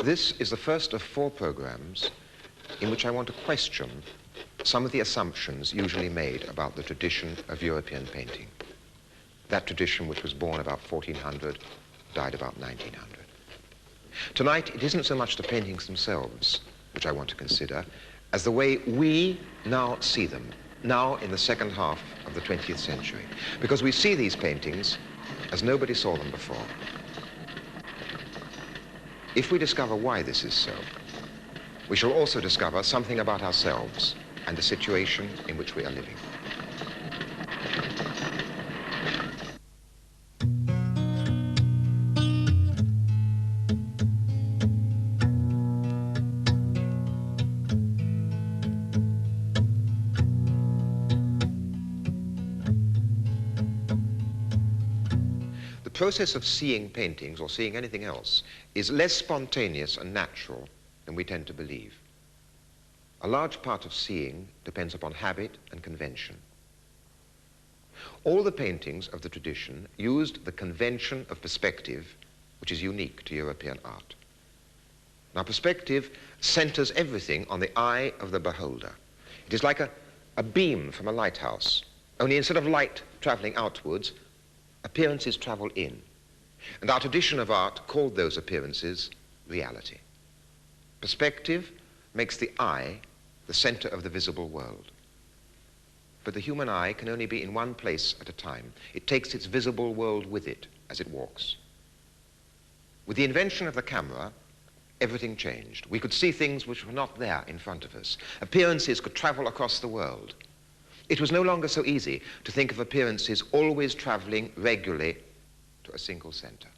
This is the first of 4 programs in which I want to question some of the assumptions usually made about the tradition of European painting. That tradition which was born about 1400, died about 1900. Tonight, it isn't so much the paintings themselves which I want to consider as the way we now see them, now in the second half of the 20th century, because we see these paintings as nobody saw them before. If we discover why this is so, we shall also discover something about ourselves and the situation in which we are living. The process of seeing paintings or seeing anything else is less spontaneous and natural than we tend to believe. A large part of seeing depends upon habit and convention. All the paintings of the tradition used the convention of perspective, which is unique to European art. Now, perspective centers everything on the eye of the beholder. It is like a beam from a lighthouse, only instead of light traveling outwards, appearances travel in. And our tradition of art called those appearances reality. Perspective makes the eye the center of the visible world. But the human eye can only be in one place at a time. It takes its visible world with it as it walks. With the invention of the camera, everything changed. We could see things which were not there in front of us. Appearances could travel across the world. It was no longer so easy to think of appearances always traveling regularly to a single center.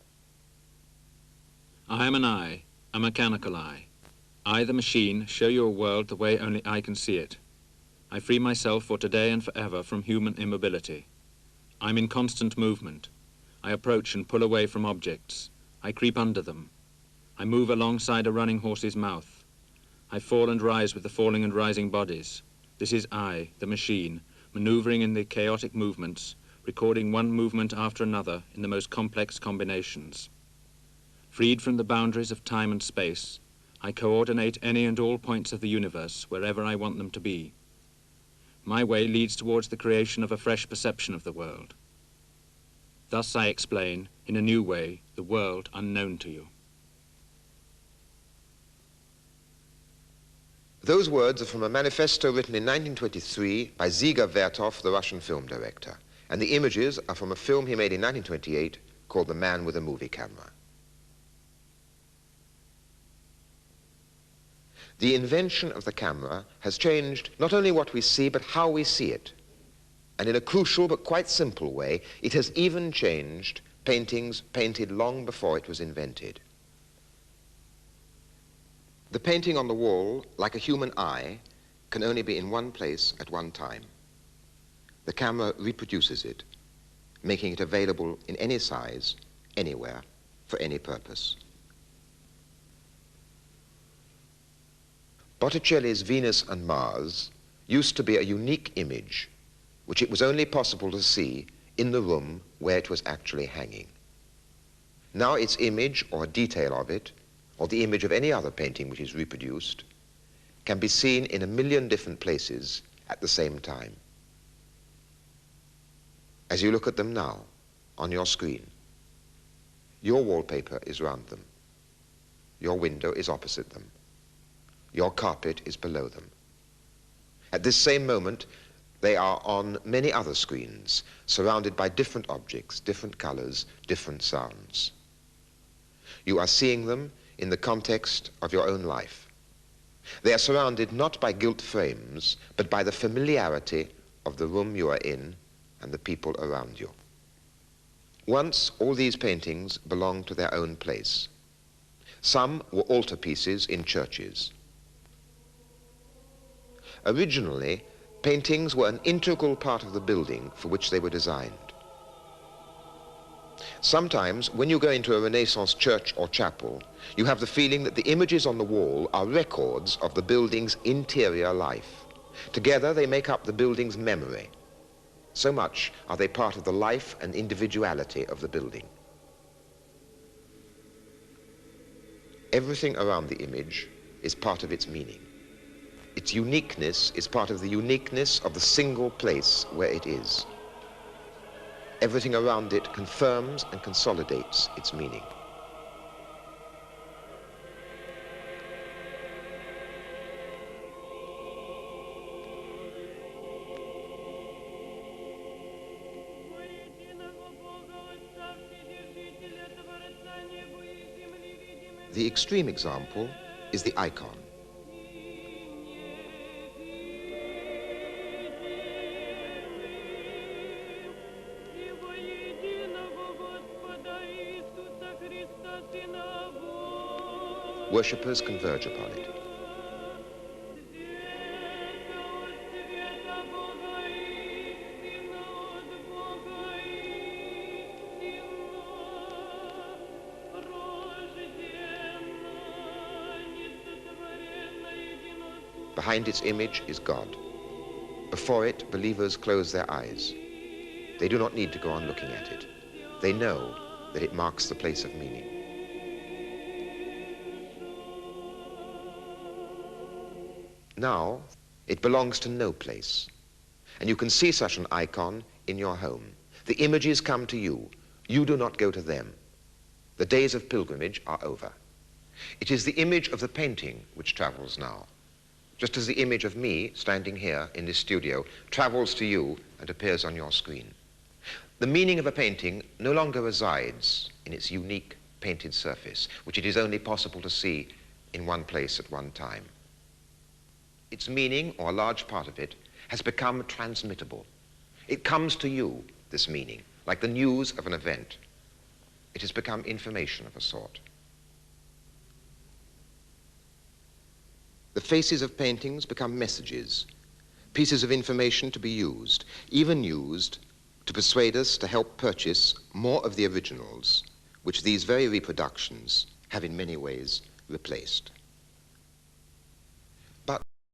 I am an eye, a mechanical eye. I, the machine, show you a world the way only I can see it. I free myself for today and forever from human immobility. I'm in constant movement. I approach and pull away from objects. I creep under them. I move alongside a running horse's mouth. I fall and rise with the falling and rising bodies. This is I, the machine, maneuvering in the chaotic movements, recording one movement after another in the most complex combinations. Freed from the boundaries of time and space, I coordinate any and all points of the universe wherever I want them to be. My way leads towards the creation of a fresh perception of the world. Thus I explain, in a new way, the world unknown to you. Those words are from a manifesto written in 1923 by Dziga Vertov, the Russian film director. And the images are from a film he made in 1928 called The Man with a Movie Camera. The invention of the camera has changed not only what we see, but how we see it. And in a crucial but quite simple way, it has even changed paintings painted long before it was invented. The painting on the wall, like a human eye, can only be in one place at one time. The camera reproduces it, making it available in any size, anywhere, for any purpose. Botticelli's Venus and Mars used to be a unique image, which it was only possible to see in the room where it was actually hanging. Now its image, or a detail of it, or the image of any other painting which is reproduced, can be seen in 1,000,000 different places at the same time. As you look at them now, on your screen, your wallpaper is round them. Your window is opposite them. Your carpet is below them. At this same moment, they are on many other screens, surrounded by different objects, different colors, different sounds. You are seeing them in the context of your own life. They are surrounded not by gilt frames, but by the familiarity of the room you are in and the people around you. Once, all these paintings belonged to their own place. Some were altarpieces in churches. Originally, paintings were an integral part of the building for which they were designed. Sometimes, when you go into a Renaissance church or chapel, you have the feeling that the images on the wall are records of the building's interior life. Together, they make up the building's memory. So much are they part of the life and individuality of the building. Everything around the image is part of its meaning. Its uniqueness is part of the uniqueness of the single place where it is. Everything around it confirms and consolidates its meaning. The extreme example is the icon. Worshippers converge upon it. Behind its image is God. Before it, believers close their eyes. They do not need to go on looking at it. They know that it marks the place of meaning. Now, it belongs to no place. And you can see such an icon in your home. The images come to you. You do not go to them. The days of pilgrimage are over. It is the image of the painting which travels now, just as the image of me standing here in this studio travels to you and appears on your screen. The meaning of a painting no longer resides in its unique painted surface, which it is only possible to see in one place at one time. Its meaning, or a large part of it, has become transmittable. It comes to you, this meaning, like the news of an event. It has become information of a sort. The faces of paintings become messages, pieces of information to be used, even used to persuade us to help purchase more of the originals, which these very reproductions have in many ways replaced.